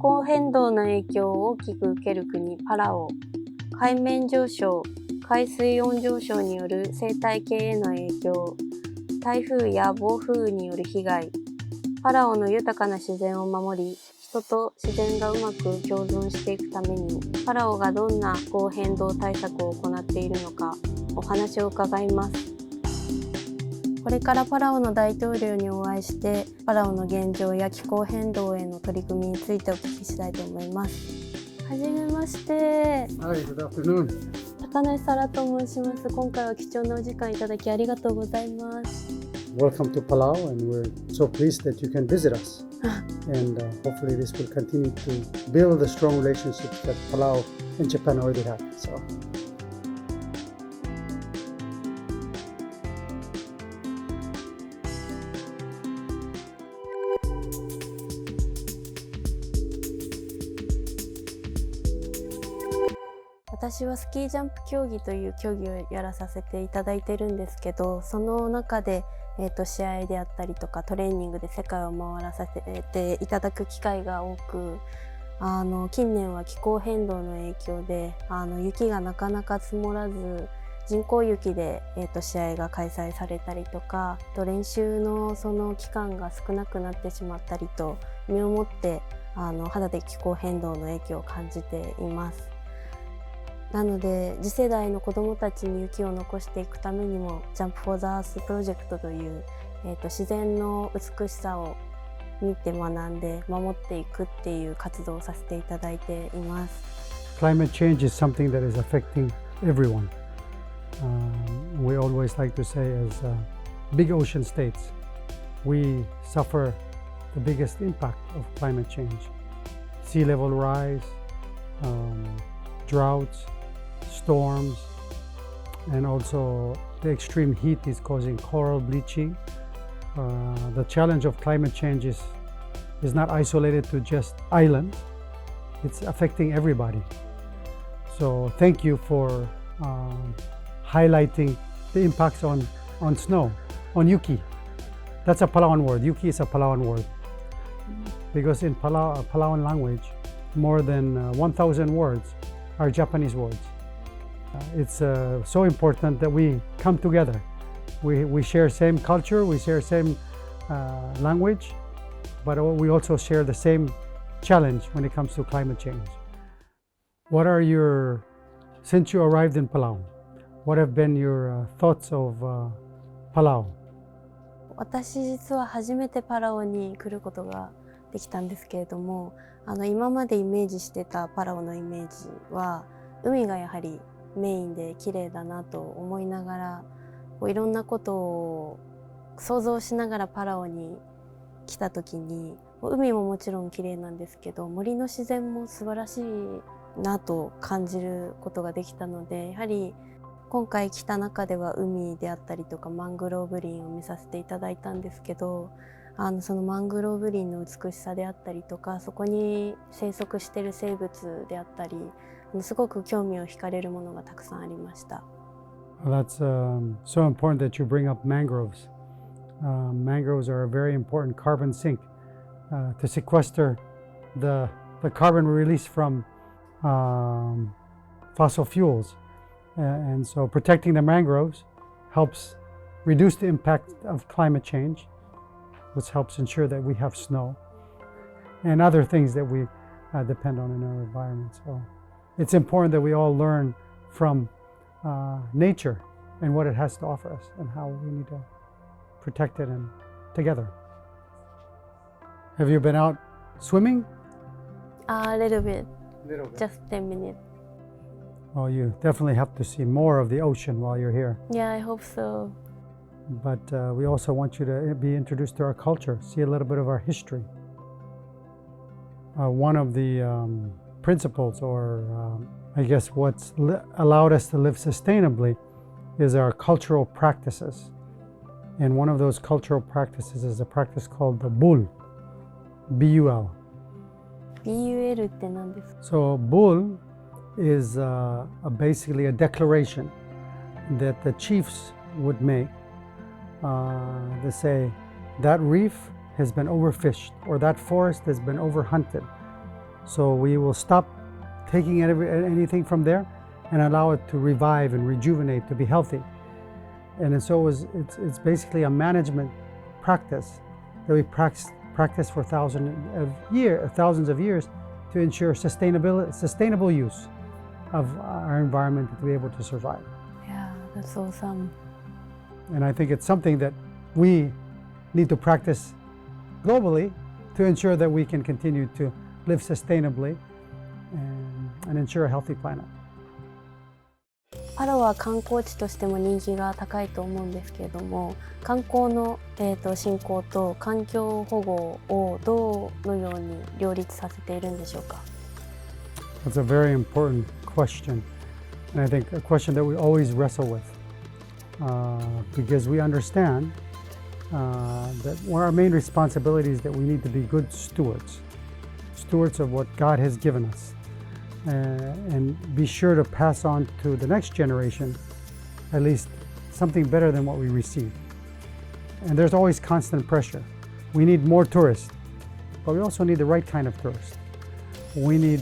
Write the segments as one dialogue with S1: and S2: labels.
S1: 候変動の影響を大きく受ける国パラオ、海面上昇、海水温上昇による生態系への影響、台風や暴風雨による被害、パラオの豊かな自然を守り、人と自然がうまく共存していくために、パラオがどんな気候変動対策を行っているのか、お話を伺います。これからパラオの大統領にお会いして、パラオの現状や気候変動への取り組みについてお聞きしたいと思います。はじめまして。
S2: Hi, good afternoon.
S1: 髙梨沙羅と申します。今回は貴重なお時間いただきありがとうございます。
S2: Welcome to Palau, and we're so pleased that you can visit us. And hopefully this will continue to build the strong relationships that Palau and Japan already have. So. 私はスキージャンプ競技という競技をやらさせていただいてるんですけど、その中で、試合であったりとかトレーニングで世界を回らさせていただく機会が多く、近年は気候変動の影響で雪がなかなか積もらず、人工雪で、試合が開催されたりとか、練習のその期間が少なくなってしまったりと、身をもって肌で気候変動の影響を感じています。なので次世代の子どもたちに雪を残していくためにもJump for the Earth プロジェクトという、自然の美しさを見て学んで守っていくっていう活動をさせていただいています。Climate change is something that is affecting everyone. We always like to say as big ocean states, we suffer the biggest impact of climate change. Sea level rise, droughts, storms, and also the extreme heat is causing coral bleaching. The challenge of climate change is not isolated to just islands. It's affecting everybody. So thank you for highlighting the impacts on snow, on yuki. That's a Palauan word. Yuki is a Palauan word. Because in Palauan language, more than 1,000 words are Japanese words. It's so important that we come together. We share same culture, we share same language, but we also share the same challenge when it comes to climate change. What are since you arrived in Palau, what have been your thoughts of Palau?
S1: 私実は初めてパラオに来ることができたんですけれども、今までイメージしてたパラオのイメージは海がやはりメインで綺麗だなと思いながら、いろんなことを想像しながらパラオに来た時に、海ももちろん綺麗なんですけど、森の自然も素晴らしいなと感じることができたので、やはり今回来た中では海であったりとかマングローブ林を見させていただいたんですけど、そのマングローブ林の美しさであったりとか、そこに生息している生物であったり、すごく興味を惹かれるものがたくさんありました。
S2: That's so important that you bring up mangroves. Mangroves are a very important carbon sink to sequester the carbon released from fossil fuels. And so protecting the mangroves helps reduce the impact of climate change, which helps ensure that we have snow and other things that we depend on in our environment. So it's important that we all learn from nature and what it has to offer us and how we need to protect it and together. Have you been out swimming?
S1: A little bit. Just 10 minutes.
S2: Well, you definitely have to see more of the ocean while you're here.
S1: Yeah, I hope so.
S2: But we also want you to be introduced to our culture, see a little bit of our history. One of the principles, or I guess what's allowed us to live sustainably, is our cultural practices. And one of those cultural practices is a practice called the Bul, B-U-L.
S1: B-U-L って何ですか?
S2: So Bul is basically a declaration that the chiefs would make to say that reef has been overfished or that forest has been overhunted.
S3: So we will stop taking anything from there and allow it to revive and rejuvenate, to be healthy. And so it's basically a management practice that we practice for thousands of years to ensure sustainable use of our environment to be able to survive.
S1: Yeah, that's awesome.
S3: And I think it's something that we need to practice globally to ensure that we can continue to live sustainably and ensure a healthy planet.
S1: パラオは観光地としても人気が高いと思うんですけれども、観光の、振興と環境保護をどのように両立させているんでしょうか。
S3: That's a very important question, and I think a question that we always wrestle with, because we understand that one of our main responsibilities is that we need to be good stewards of what God has given us, and be sure to pass on to the next generation at least something better than what we received. And there's always constant pressure. We need more tourists, but we also need the right kind of tourists. We need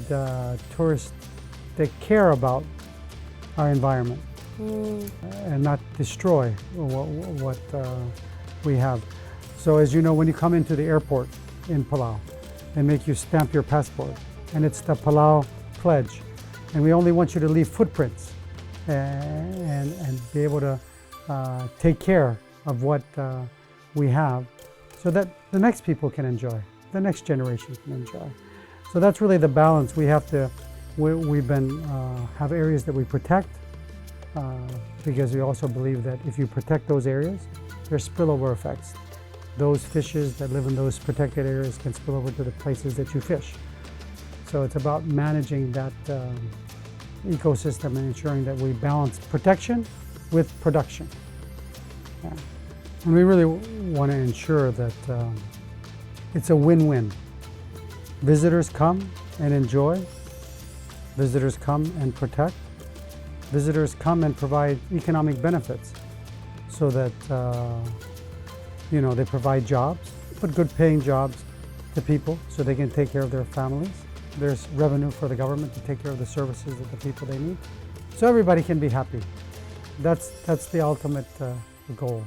S3: tourists that care about our environment and not destroy what we have. So as you know, when you come into the airport in Palau, they make you stamp your passport, and it's the Palau pledge. And we only want you to leave footprints and be able to take care of what we have so that the next people can enjoy, the next generation can enjoy. So that's really the balance. We have to, we've been, have areas that we protect because we also believe that if you protect those areas, there's spillover effects. Those fishes that live in those protected areas can spill over to the places that you fish. So it's about managing that ecosystem and ensuring that we balance protection with production. Yeah. And we really want to ensure that it's a win-win. Visitors come and enjoy. Visitors come and protect. Visitors come and provide economic benefits so that they provide jobs, but good paying jobs to people so they can take care of their families. There's revenue for the government to take care of the services that the people they need. So everybody can be happy. That's the ultimate goal.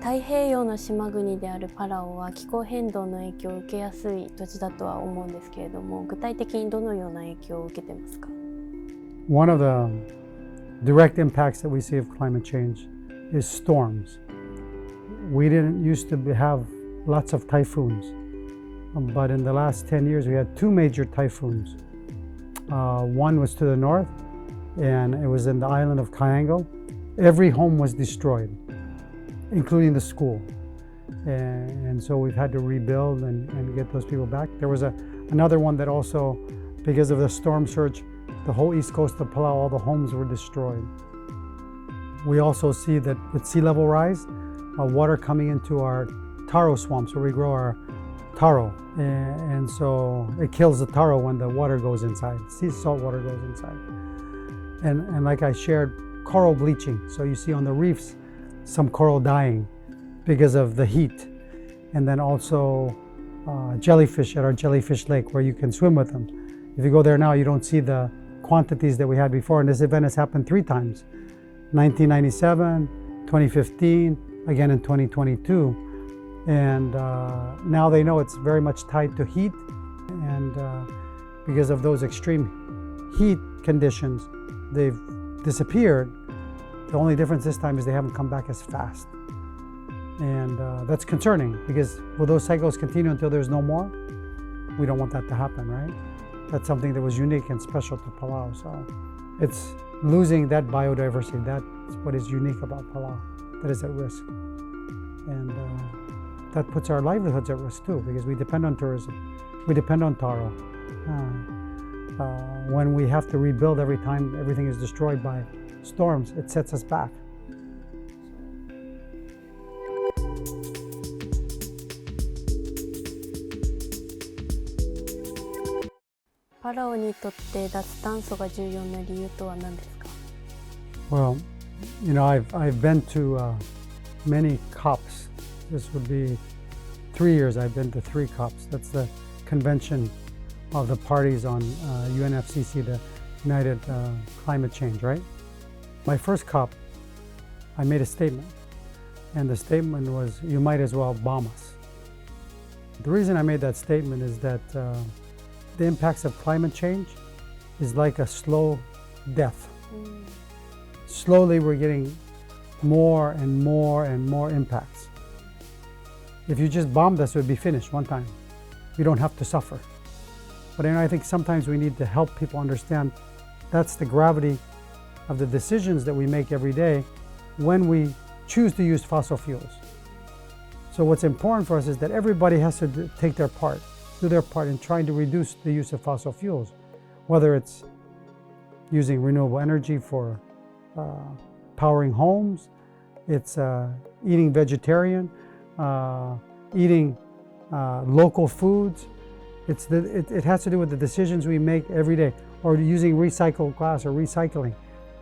S1: 太平洋の島国であるパラオは気候変動の影響を受けやすい土地だとは思うんですけれども、具体的にどのような影響を受けてますか？
S3: One of the direct impacts that we see of climate change is storms. We didn't used to have lots of typhoons, but in the last 10 years we had two major typhoons. One was to the north, and it was in the island of Cyango. Every home was destroyed, including the school. And so we've had to rebuild and get those people back. There was another one that also, because of the storm surge, the whole east coast of Palau, all the homes were destroyed. We also see that with sea level rise, water coming into our taro swamps where we grow our taro. And so it kills the taro when the water goes inside, sea salt water goes inside. And like I shared, coral bleaching. So you see on the reefs, some coral dying because of the heat. And then also jellyfish at our jellyfish lake where you can swim with them. If you go there now, you don't see the quantities that we had before. And this event has happened 3 times, 1997, 2015, again in 2022. And now they know it's very much tied to heat. And because of those extreme heat conditions, they've disappeared. The only difference this time is they haven't come back as fast. And that's concerning because will those cycles continue until there's no more? We don't want that to happen, right? That's something that was unique and special to Palau. So it's losing that biodiversity. That's what is unique about Palau, that is at risk. And that puts our livelihoods at risk too because we depend on tourism. We depend on taro. When we have to rebuild every time everything is destroyed by storms, it sets us back.
S1: パラオにとって脱炭素が重要な理由とは何ですか？
S3: Well, You know, I've been to many COPs. This would be 3 years I've been to 3 COPs. That's the convention of the parties on UNFCCC, the United Climate Change, right? My first COP, I made a statement, and the statement was, you might as well bomb us. The reason I made that statement is that the impacts of climate change is like a slow death. Slowly we're getting more and more and more impacts. If you just bombed us, it would be finished one time. We don't have to suffer. But I think sometimes we need to help people understand that's the gravity of the decisions that we make every day when we choose to use fossil fuels. So what's important for us is that everybody has to take their part, do their part in trying to reduce the use of fossil fuels, whether it's using renewable energy for powering homes, it's eating vegetarian, eating local foods. It has to do with the decisions we make every day, or using recycled glass or recycling.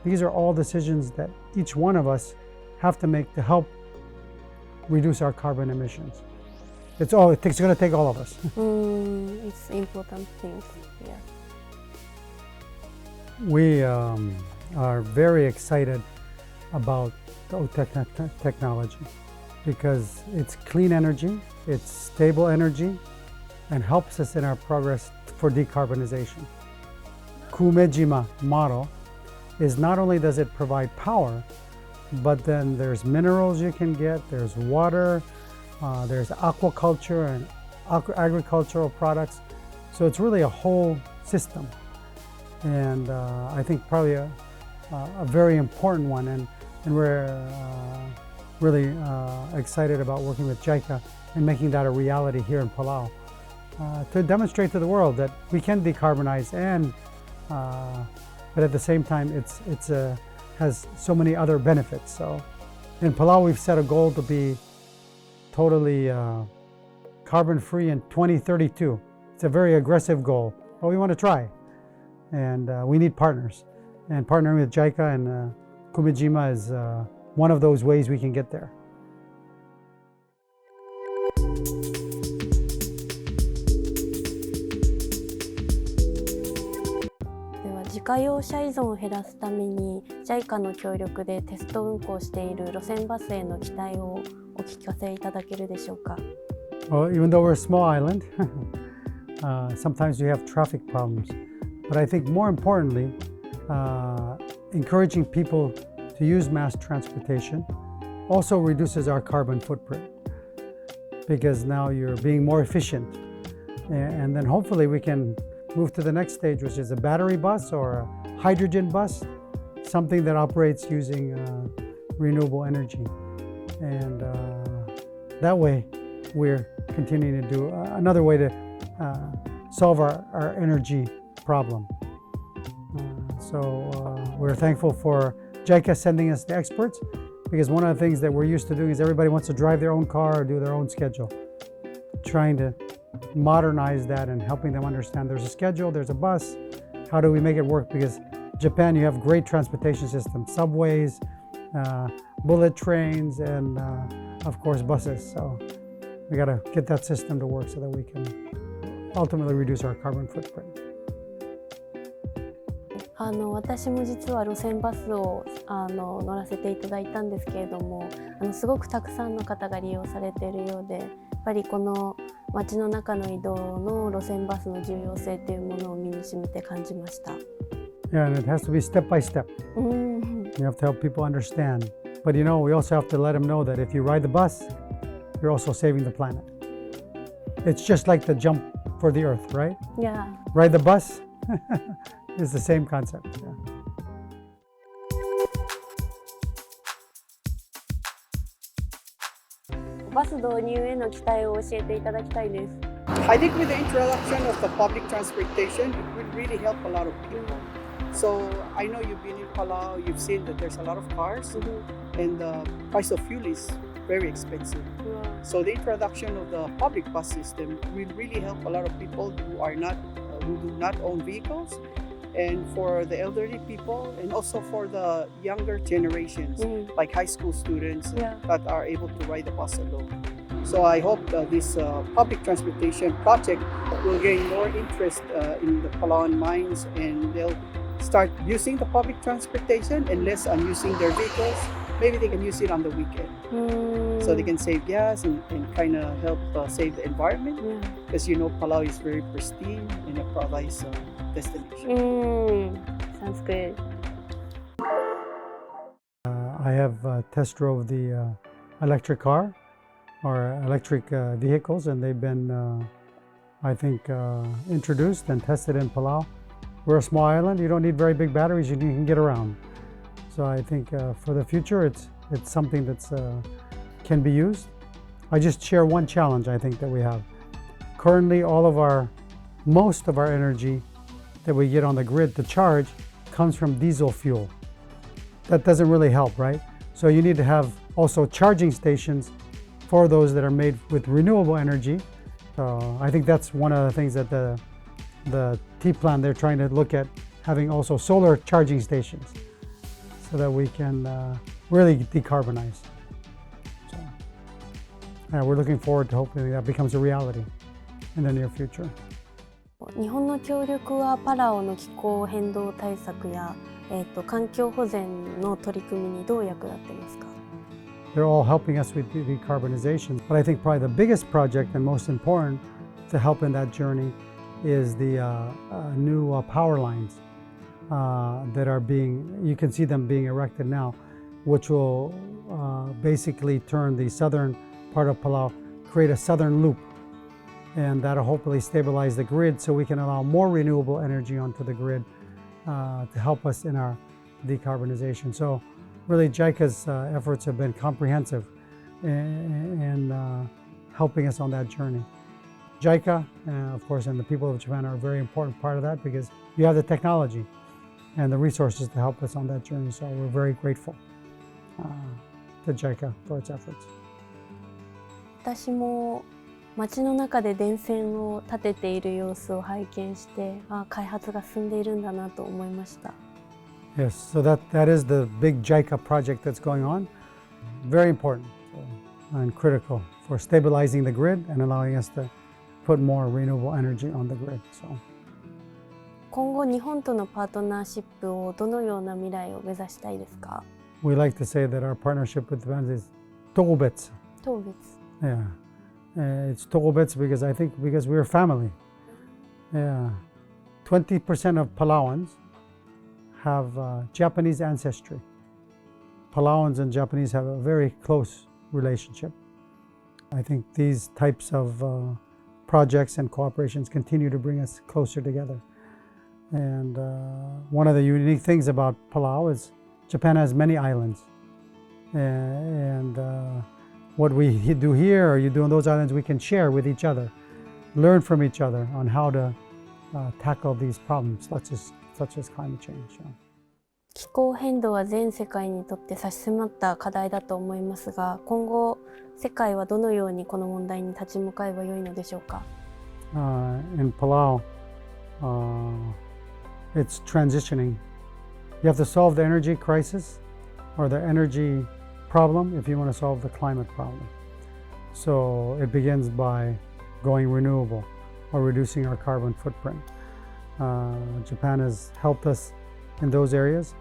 S3: These are all decisions that each one of us have to make to help reduce our carbon emissions. It's going to take all of us.
S1: It's important things, yeah.
S3: We are very excited about the OTEC technology because it's clean energy, it's stable energy, and helps us in our progress for decarbonization. Kumejima model is not only does it provide power, but then there's minerals you can get, there's water, there's aquaculture and agricultural products. So it's really a whole system. And I think probably a very important one. And we're really excited about working with JICA and making that a reality here in Palau to demonstrate to the world that we can decarbonize and but at the same time it's has so many other benefits. So in Palau we've set a goal to be totally carbon free in 2032. It's a very aggressive goal, but we want to try, and we need partners, and partnering with JICA and Kumejima is one of those ways we can get there.
S1: 自家用車依存を減らすために JICA の協力でテスト運行している路線バスへの期待をお聞かせいただけるでしょうか。
S3: Well, even though we're a small island, sometimes we have traffic problems. But I think more importantly, encouraging people to use mass transportation also reduces our carbon footprint because now you're being more efficient. And then hopefully we can move to the next stage, which is a battery bus or a hydrogen bus, something that operates using renewable energy. And that way we're continuing to do another way to solve our energy problem. So we're thankful for JICA sending us the experts, because one of the things that we're used to doing is everybody wants to drive their own car or do their own schedule. Trying to modernize that and helping them understand there's a schedule, there's a bus, how do we make it work? Because Japan, you have great transportation systems, subways, bullet trains, and of course buses. So we got to get that system to work so that we can ultimately reduce our carbon footprint.
S1: 私も実は路線バスを乗らせていただいたんですけれども、すごくたくさんの方が利用されているようで、やっぱりこの街の中の移動の路線バスの重要性というものを身に染みて感じました。
S3: Yeah, and it has to be step by step. You have to help people understand. But you know, we also have to let them know that if you ride the bus, you're also saving the planet. It's just like the jump for the earth, right?
S1: Yeah.
S3: Ride the bus. It's the same concept. Yeah.
S1: バス導入への期待を教えていただきたいです。
S4: I think with the introduction of the public transportation, it will really help a lot of people. So I know you've been in Palau, you've seen that there's a lot of cars, and the price of fuel is very expensive. So the introduction of the public bus system will really help a lot of people who do not own vehicles, and for the elderly people, and also for the younger generations, like high school students that are able to ride the bus alone. So I hope this public transportation project will gain more interest in the Palauan minds, and they'll start using the public transportation and less on using their vehicles. Maybe they can use it on the weekend, so they can save gas and kind of help save the environment. Because you know Palau is very pristine and a paradise destination.
S2: Sounds good.
S3: I have test drove the electric car or electric vehicles, and they've been, I think, introduced and tested in Palau. We're a small island. You don't need very big batteries. You can get around. So I think for the future, it's something that's can be used. I just share one challenge I think that we have. Currently, most of our energy that we get on the grid to charge comes from diesel fuel. That doesn't really help, right? So you need to have also charging stations for those that are made with renewable energy. So I think that's one of the things that the T plan, they're trying to look at having also solar charging stations so that we can really decarbonize. So we're looking forward to hopefully that becomes a reality in the near future.
S2: 日本の協力はパラオの気候変動対策や、環境保全の取り組みにどう役立ってますか？
S3: They're all helping us with decarbonization, but I think probably the biggest project and most important to help in that journey is the new power lines that are you can see them being erected now, which will basically turn the southern part of Palau, create a southern loop, and that'll hopefully stabilize the grid so we can allow more renewable energy onto the grid to help us in our decarbonization. So really JICA's efforts have been comprehensive in helping us on that journey. JICA, of course, and the people of Japan are a very important part of that because you have the technology and the resources to help us on that journey. So we're very grateful to JICA for its efforts.
S2: 私も街の中で電線を立てている様子を拝見して、開発が進んでいるんだなと思いました。
S3: Yes, so that is the big JICA project that's going on. Very important and critical for stabilizing the grid and allowing us to put more renewable energy on the grid. So.
S2: 今後日本とのパートナーシップをどのような未来を目指したいですか？
S3: We like to say that our partnership with Japan is togobetsu.
S2: 当別。
S3: Yeah, it's togobetsu because I think because we're family. Yeah, 20% of Palauans have Japanese ancestry. Palauans and Japanese have a very close relationship. I think these types of projects and cooperations continue to bring us closer together. And one of the unique things about Palau is Japan has many islands. And what we do here or you do on those islands, we can share with each other, learn from each other on how to tackle these problems, such as climate change.
S2: 気候変動は全世界にとって差し迫った課題だと思いますが、今後世界はどのようにこの問題に立ち向かえばよいのでしょうか？
S3: In Palau, it's transitioning. You have to solve the energy crisis or the energy problem if you want to solve the climate problem. So it begins by going renewable or reducing our carbon footprint. Japan has helped us in those areas.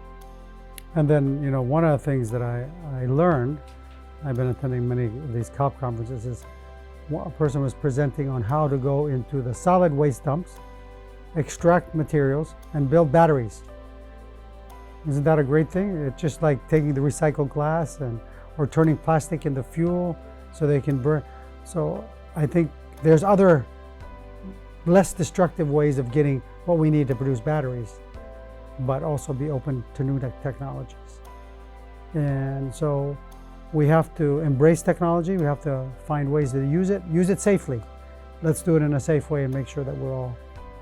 S3: And then, you know, one of the things that I learned, I've been attending many of these COP conferences, is a person was presenting on how to go into the solid waste dumps, extract materials, and build batteries. Isn't that a great thing? It's just like taking the recycled glass or turning plastic into fuel so they can burn. So I think there's other less destructive ways of getting what we need to produce batteries, but also be open to new technologies. And so we have to embrace technology. We have to find ways to use it safely. Let's do it in a safe way and make sure that we're all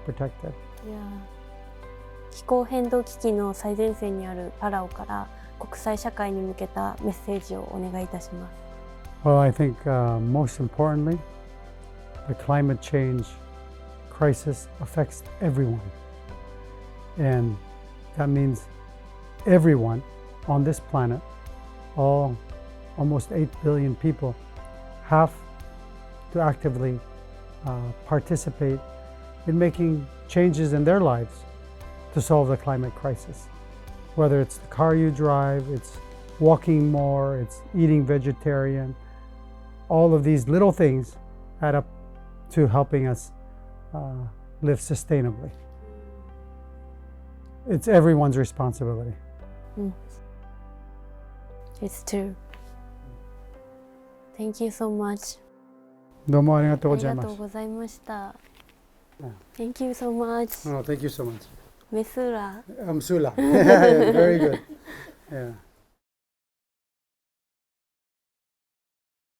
S3: protected.
S2: Yeah. 気候変動危機の最前線にあるパラオから国際社会に向けたメッセージをお願いいたします。
S3: Well, I think most importantly, the climate change crisis affects everyone. And that means everyone on this planet, almost 8 billion people, have to actively participate in making changes in their lives to solve the climate crisis. Whether it's the car you drive, it's walking more, it's eating vegetarian, all of these little things add up to helping us live sustainably. It's everyone's responsibility.
S1: It's true. Thank you so much.
S3: どうもありがとう
S1: あり
S3: ございます。
S1: がとうございました。Thank you so much.
S3: Oh, thank you so much.
S1: Mesura.
S3: Sula. Very good. Yeah.